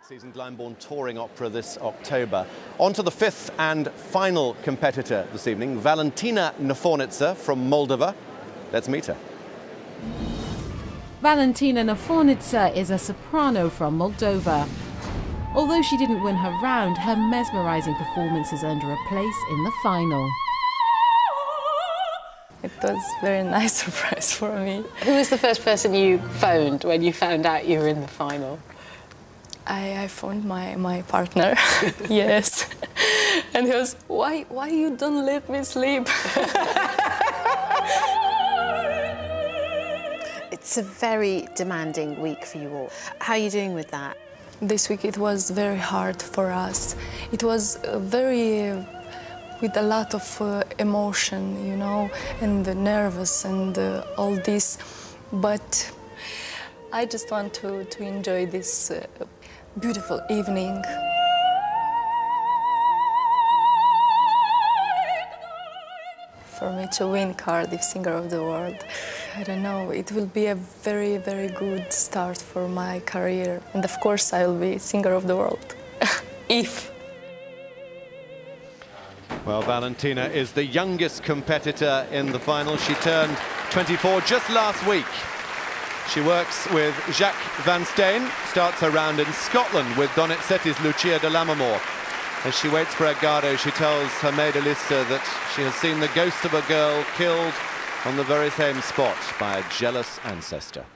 Season Glyndebourne touring opera this October. On to the fifth and final competitor this evening, Valentina Nafornica from Moldova. Let's meet her. Valentina Nafornica is a soprano from Moldova. Although she didn't win her round, her mesmerising performance has earned her a place in the final. It was a very nice surprise for me. Who was the first person you phoned when you found out you were in the final? I phoned my partner, yes. And he was, why you don't let me sleep? It's a very demanding week for you all. How are you doing with that? This week it was very hard for us. It was with a lot of emotion, you know, and nervous and all this. But I just want to enjoy this beautiful evening. For me to win Cardiff Singer of the World, I don't know, it will be a very, very good start for my career. And of course I will be Singer of the World, if. Well, Valentina is the youngest competitor in the final. She turned 24 just last week. She works with Jacques Van Steen, starts her round in Scotland with Donizetti's Lucia de Lammermoor. As she waits for Edgardo, she tells her maid Elisa that she has seen the ghost of a girl killed on the very same spot by a jealous ancestor.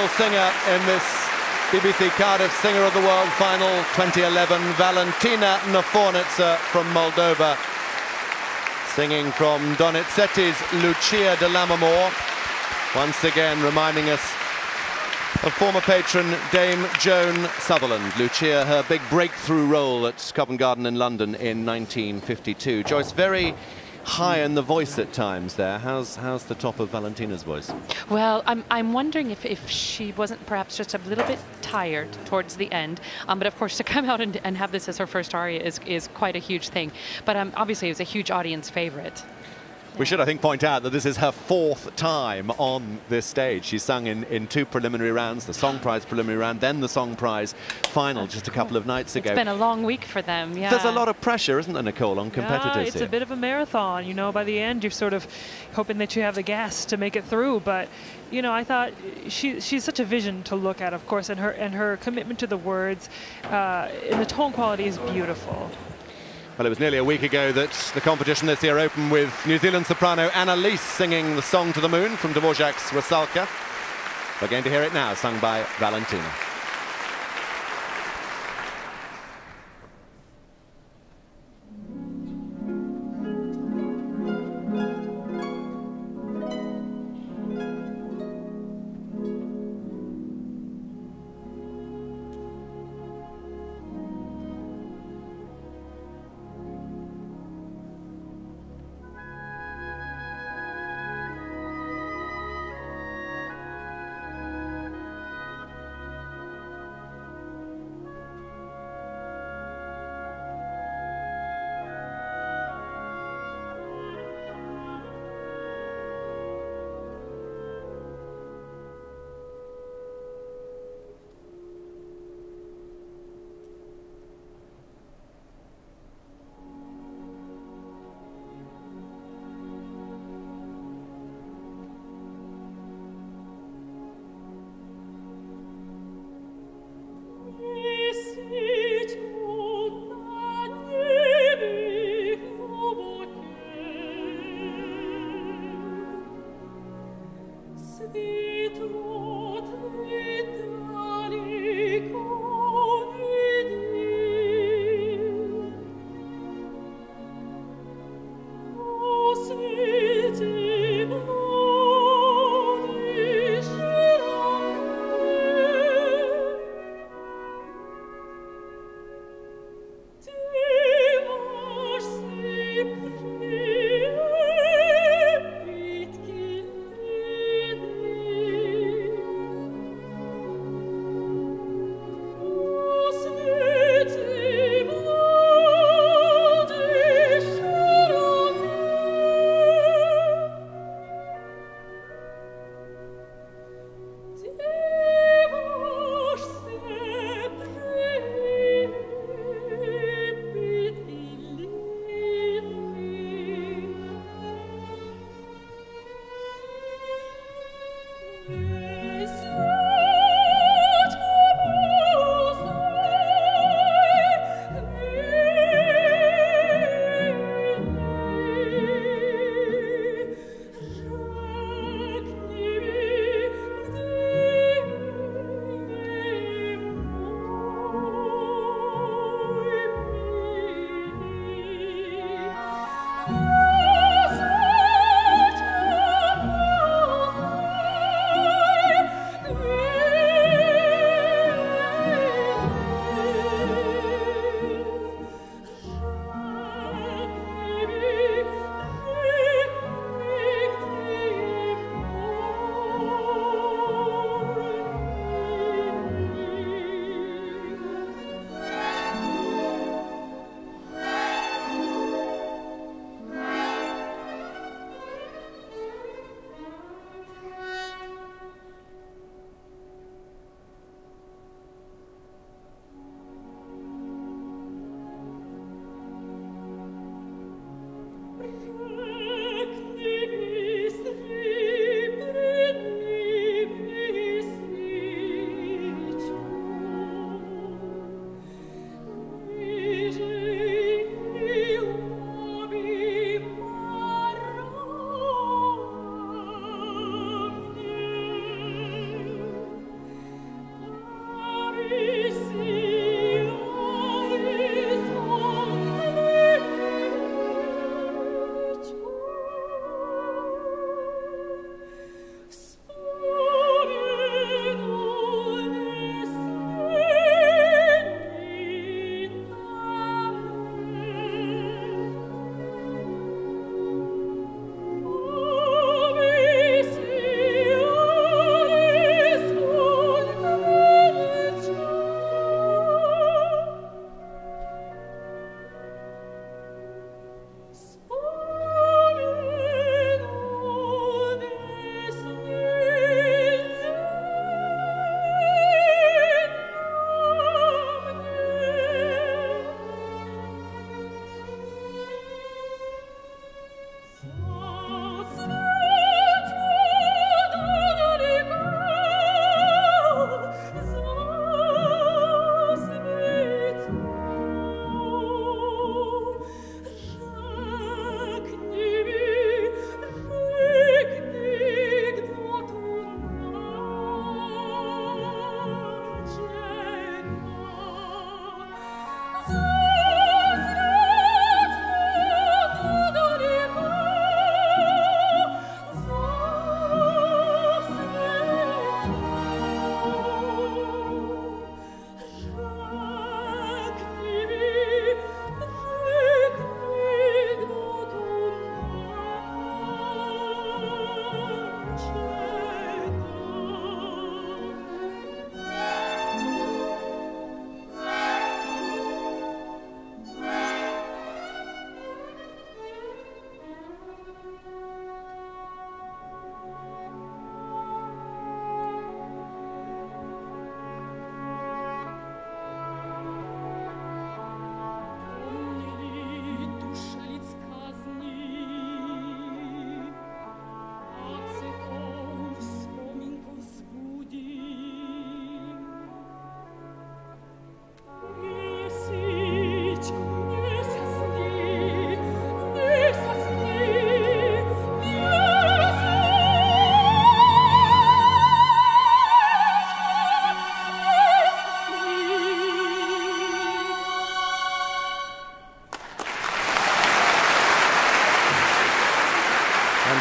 final singer in this BBC Cardiff Singer of the World final 2011, Valentina Nafornița from Moldova, singing from Donizetti's Lucia de l'Amor, once again reminding us of former patron Dame Joan Sutherland. Lucia, her big breakthrough role at Covent Garden in London in 1952. Joyce, very high in the voice at times there. How's the top of Valentina's voice? Well, I'm wondering if she wasn't perhaps just a little bit tired towards the end. But of course, to come out and have this as her first aria is quite a huge thing. But obviously, it was a huge audience favorite. We should, I think, point out that this is her 4th time on this stage. She sung in 2 preliminary rounds, the Song Prize preliminary round, then the Song Prize final just a couple of nights ago. It's been a long week for them, yeah. There's a lot of pressure, isn't there, Nicole, on competitors yeah, it's here? a bit of a marathon, you know. By the end, you're sort of hoping that you have the gas to make it through. But, you know, I thought she's such a vision to look at, of course, and her commitment to the words and the tone quality is beautiful. Well, it was nearly a week ago that the competition this year opened with New Zealand soprano Annalise singing the Song to the Moon from Dvorak's Rusalka. We're going to hear it now, sung by Valentina.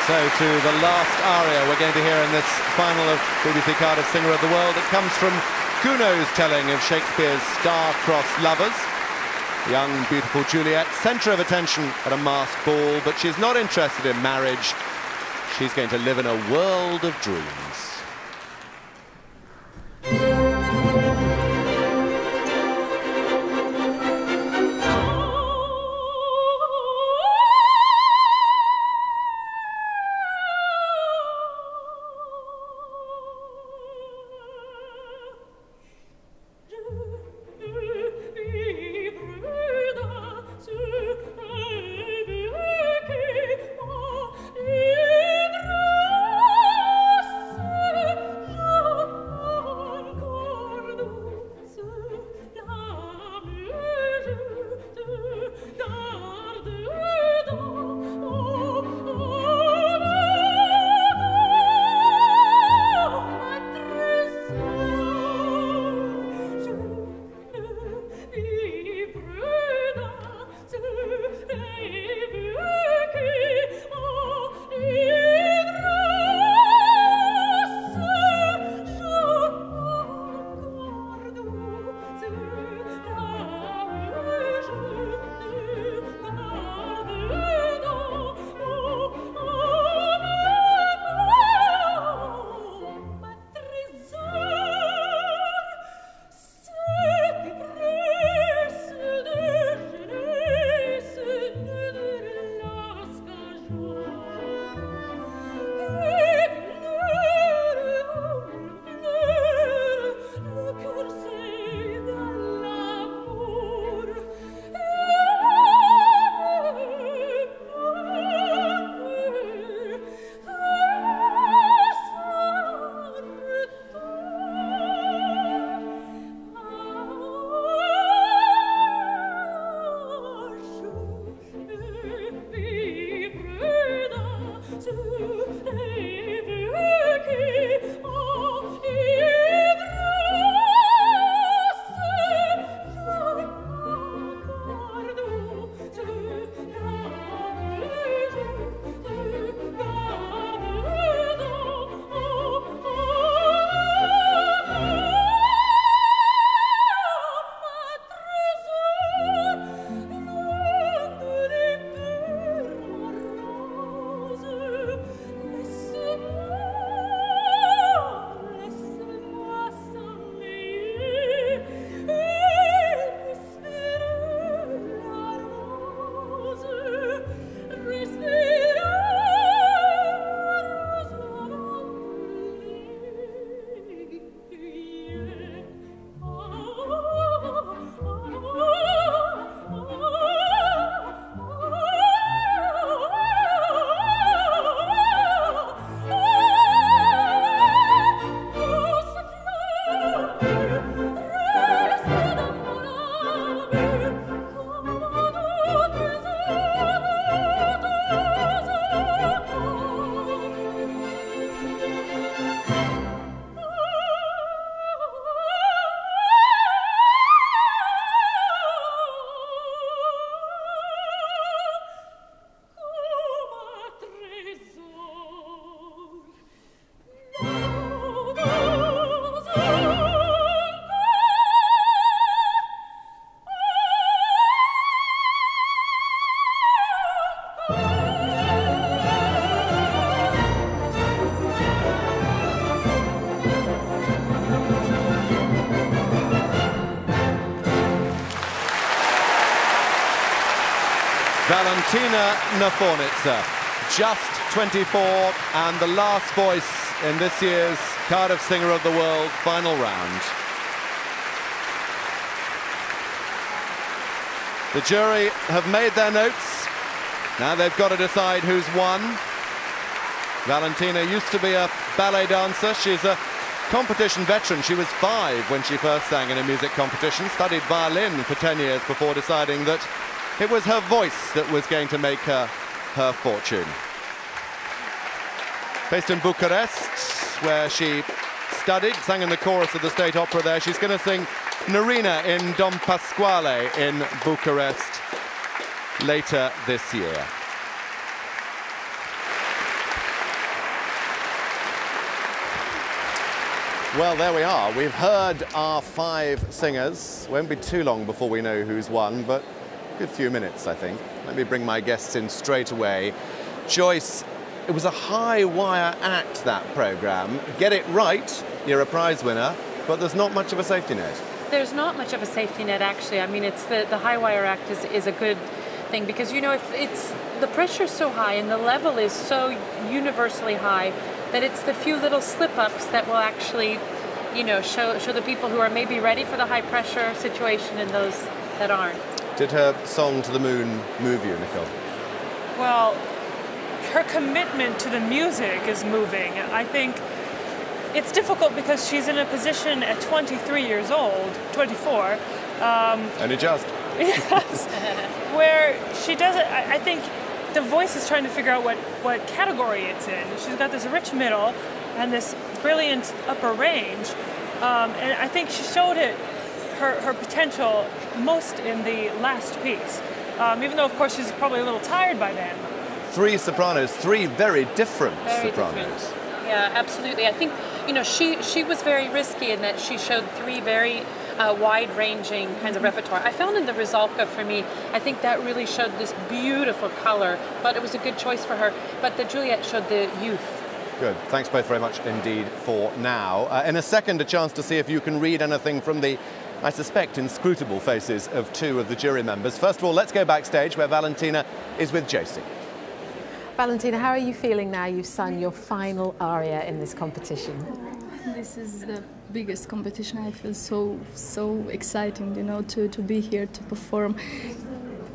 So to the last aria we're going to hear in this final of BBC Cardiff Singer of the World. It comes from Gounod's telling of Shakespeare's star-crossed lovers. Young, beautiful Juliet, centre of attention at a masked ball, but she's not interested in marriage. She's going to live in a world of dreams. Valentina Naforniца, just 24, and the last voice in this year's Cardiff Singer of the World final round. The jury have made their notes. Now they've got to decide who's won. Valentina used to be a ballet dancer. She's a competition veteran. She was 5 when she first sang in a music competition, studied violin for 10 years before deciding that it was her voice that was going to make her her fortune. Based in Bucharest, where she studied, sang in the chorus of the State Opera there. She's going to sing Narina in Dom Pasquale in Bucharest later this year. Well, there we are. We've heard our 5 singers. Won't be too long before we know who's won, but a good few minutes, I think. Let me bring my guests in straight away. Joyce, it was a high-wire act, that programme. Get it right, you're a prize winner, but there's not much of a safety net. There's not much of a safety net, actually. I mean, it's the high wire act is a good thing because, you know, if it's the pressure's so high and the level is so universally high that it's the few little slip-ups that will actually, you know, show the people who are maybe ready for the high pressure situation and those that aren't. Did her song To the Moon move you, Nicole? Well, her commitment to the music is moving. I think it's difficult because she's in a position at 23 years old, 24. Only just. Yes, where she doesn't, I think the voice is trying to figure out what category it's in. She's got this rich middle and this brilliant upper range. And I think she showed her potential most in the last piece. Even though, of course, she's probably a little tired by then. 3 sopranos, 3 very different sopranos. Different. Yeah, absolutely. I think, you know, she was very risky in that she showed 3 very wide-ranging kinds of repertoire. I found in the Rizalka, for me, I think that really showed this beautiful color, but it was a good choice for her. But the Juliet showed the youth. Good. Thanks both very much indeed for now. In a second, a chance to see if you can read anything from the, I suspect, inscrutable faces of 2 of the jury members. First of all, let's go backstage where Valentina is with Josie. Valentina, how are you feeling now you've sung your final aria in this competition? This is the biggest competition. I feel so exciting, you know, to be here to perform.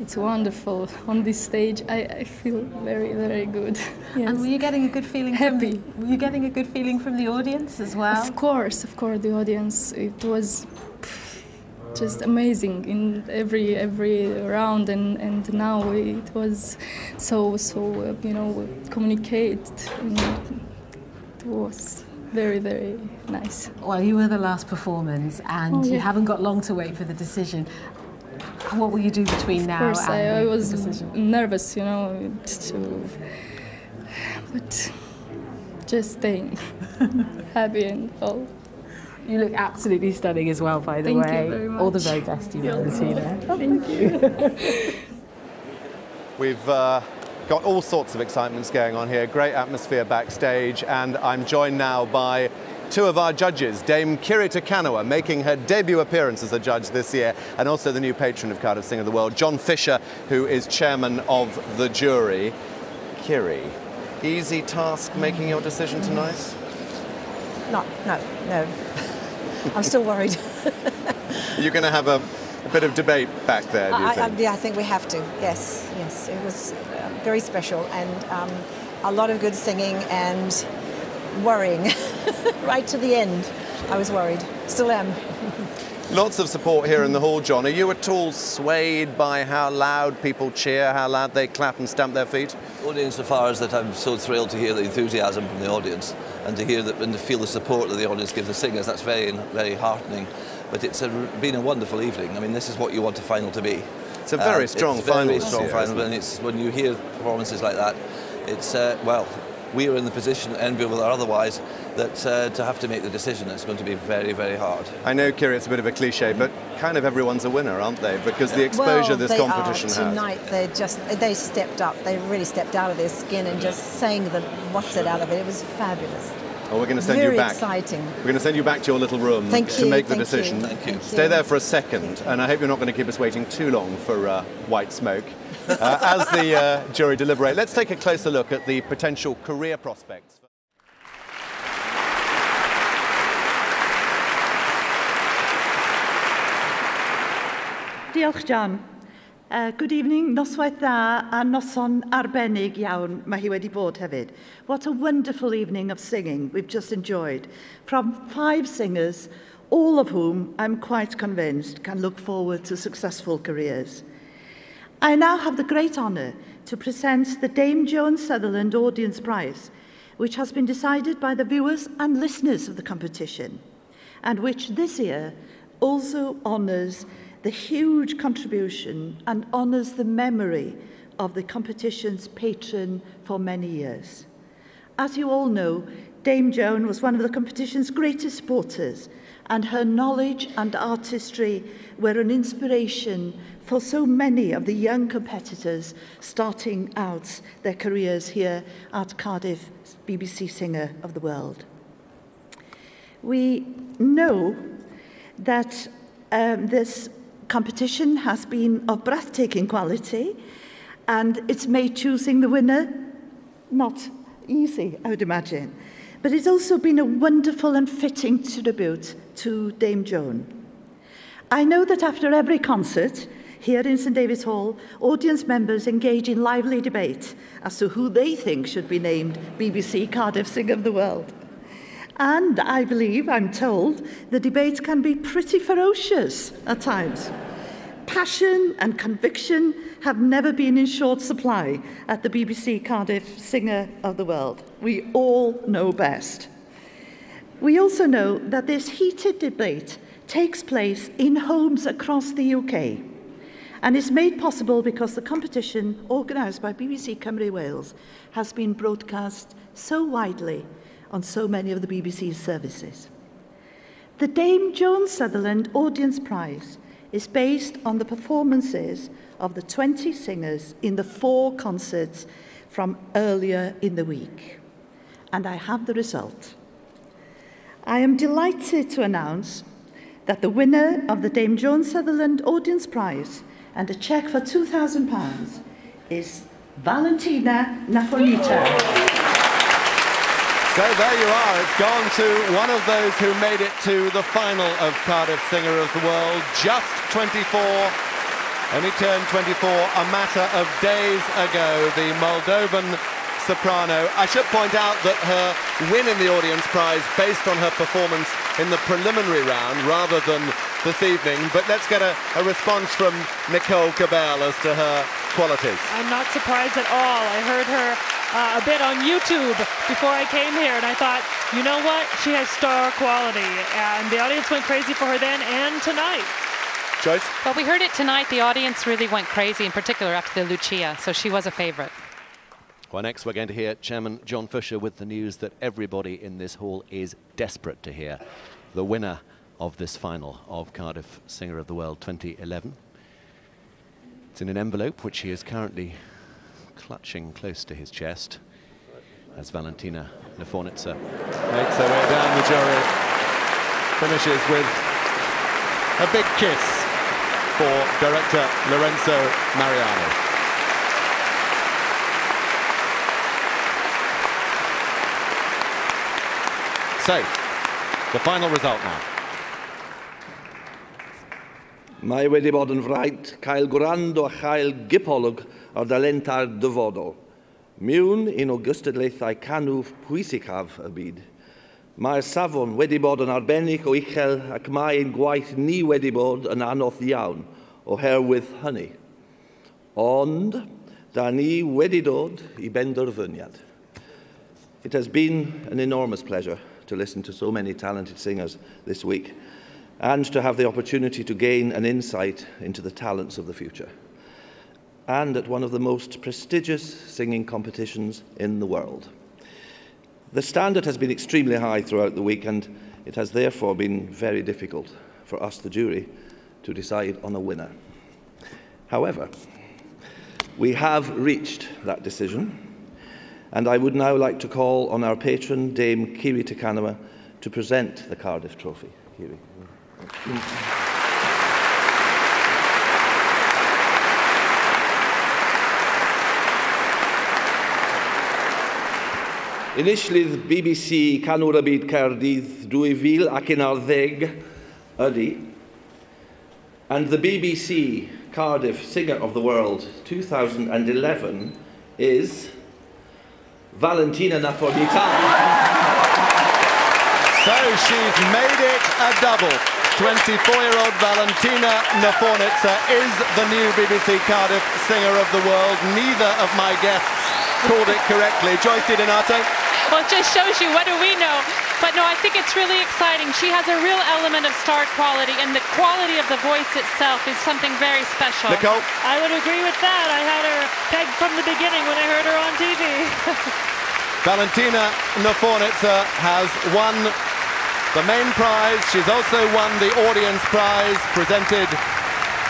It's wonderful on this stage. I feel very good. Yes. And were you getting a good feeling? Happy. Were you getting a good feeling from the audience as well? Of course, the audience. It was just amazing in every round, and now it was so you know, communicate. And it was very nice. Well, you were the last performance, and you haven't got long to wait for the decision. What will you do between now and I was the decision? nervous, you know, but just staying happy and all. You look absolutely stunning as well, by the way. Thank you very much. All the very best to you, Valentina. Thank you. We've got all sorts of excitements going on here. Great atmosphere backstage, and I'm joined now by 2 of our judges, Dame Kirita Kanawa, making her debut appearance as a judge this year, and also the new patron of Cardiff Sing of the World, John Fisher, who is chairman of the jury. Kiri, easy task making your decision tonight? No. I'm still worried. You're going to have a bit of debate back there, do you think? I think we have to. Yes. It was very special, and a lot of good singing and worrying right to the end. I was worried. Still am. Lots of support here in the hall, John. Are you at all swayed by how loud people cheer, how loud they clap and stamp their feet? Only insofar as that I'm so thrilled to hear the enthusiasm from the audience and to hear that and to feel the support that the audience give the singers. That's very heartening. But it's been a wonderful evening. I mean, this is what you want a final to be. It's a very strong final. Very strong final, and it's when you hear performances like that, it's well, we are in the position, enviable or otherwise, that to have to make the decision, it's going to be very hard. I know, Kiri, it's a bit of a cliche, but kind of everyone's a winner, aren't they? Because the exposure this competition has. Tonight, they stepped up. They really stepped out of their skin and just sang what's it out of it. It was fabulous. Well, we're going to send you back. Very exciting. We're going to send you back to your little room to make the decision. Thank you. Stay there for a second, and I hope you're not going to keep us waiting too long for white smoke. As the jury deliberate, let's take a closer look at the potential career prospects. Diolch, John. Good evening, noswaith dda a noson arbennig iawn mae hi wedi bod hefyd. What a wonderful evening of singing we've just enjoyed from 5 singers, all of whom I'm quite convinced can look forward to successful careers. I now have the great honour to present the Dame Joan Sutherland Audience Prize, which has been decided by the viewers and listeners of the competition, and which this year also honours the huge contribution and honours the memory of the competition's patron for many years. As you all know, Dame Joan was one of the competition's greatest supporters, and her knowledge and artistry were an inspiration for so many of the young competitors starting out their careers here at Cardiff, BBC Singer of the World. We know that this competition has been of breathtaking quality, and it's made choosing the winner not easy, I would imagine. But it's also been a wonderful and fitting tribute to Dame Joan. I know that after every concert here in St David's Hall, audience members engage in lively debate as to who they think should be named BBC Cardiff Singer of the World. And I believe, I'm told, the debates can be pretty ferocious at times. Passion and conviction have never been in short supply at the BBC Cardiff Singer of the World. We all know best. We also know that this heated debate takes place in homes across the UK and is made possible because the competition, organised by BBC Cymru Wales, has been broadcast so widely on so many of the BBC's services. The Dame Joan Sutherland Audience Prize is based on the performances of the 20 singers in the 4 concerts from earlier in the week. And I have the result. I am delighted to announce that the winner of the Dame Joan Sutherland Audience Prize and a cheque for £2,000 is Valentina Nafornita. So there you are, it's gone to one of those who made it to the final of Cardiff Singer of the World, just 24, only turned 24 a matter of days ago, the Moldovan soprano. I should point out that her win in the audience prize based on her performance in the preliminary round rather than this evening, but let's get a response from Nicole Cabell as to her qualities. I'm not surprised at all. I heard her a bit on YouTube before I came here, and I thought, you know what? She has star quality, and the audience went crazy for her then and tonight. Joyce? Well, we heard it tonight. The audience really went crazy, in particular after the Lucia, so she was a favourite. Well, next we're going to hear Chairman John Fisher with the news that everybody in this hall is desperate to hear. The winner of this final of Cardiff Singer of the World 2011. It's in an envelope which he is currently clutching close to his chest as Valentina Naforniца makes her way down the jury, finishes with a big kiss for director Lorenzo Mariani. So, the final result now. Mae wedi bod yn fraint cael gwrando a chael gipolwg o'r dalentau'r dyfodol. Miwn un o gystadlaethau canwf pwysicaf y byd. Mae'r safon wedi bod yn arbennig o uchel ac mae ein gwaith ni wedi bod yn anodd iawn oherwydd hynny. Ond, da ni wedi dod I benderfyniad. It has been an enormous pleasure to listen to so many talented singers this week, and to have the opportunity to gain an insight into the talents of the future. And at one of the most prestigious singing competitions in the world. The standard has been extremely high throughout the week, and it has therefore been very difficult for us, the jury, to decide on a winner. However, we have reached that decision, and I would now like to call on our patron, Dame Kiri Takanawa, to present the Cardiff Trophy. Kiri. Initially, the BBC Canwr y Byd Cardydd 2011 ydy, and the BBC Cardiff Singer of the World 2011 is Valentina Nafornita. So she's made it a double. 24-year-old Valentina Nafornitza is the new BBC Cardiff Singer of the World. Neither of my guests called it correctly. Joyce Di Donato? Well, it just shows you, what do we know? But no, I think it's really exciting. She has a real element of star quality, and the quality of the voice itself is something very special. Nicole? I would agree with that. I had her pegged from the beginning when I heard her on TV. Valentina Naforniца has won the main prize. She's also won the audience prize, presented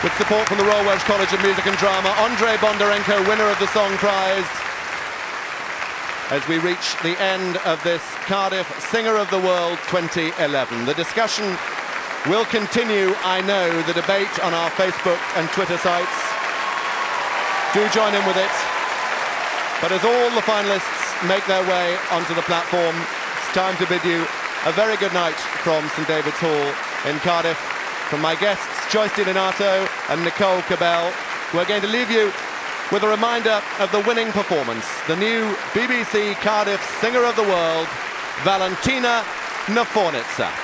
with support from the Royal Welsh College of Music and Drama. Andrei Bondarenko, winner of the Song Prize. As we reach the end of this Cardiff Singer of the World 2011. The discussion will continue, I know, the debate on our Facebook and Twitter sites. Do join in with it. But as all the finalists make their way onto the platform, it's time to bid you a very good night from St David's Hall in Cardiff. From my guests, Joyce DiDonato and Nicole Cabell, we're going to leave you with a reminder of the winning performance, the new BBC Cardiff Singer of the World, Valentina Nafornița.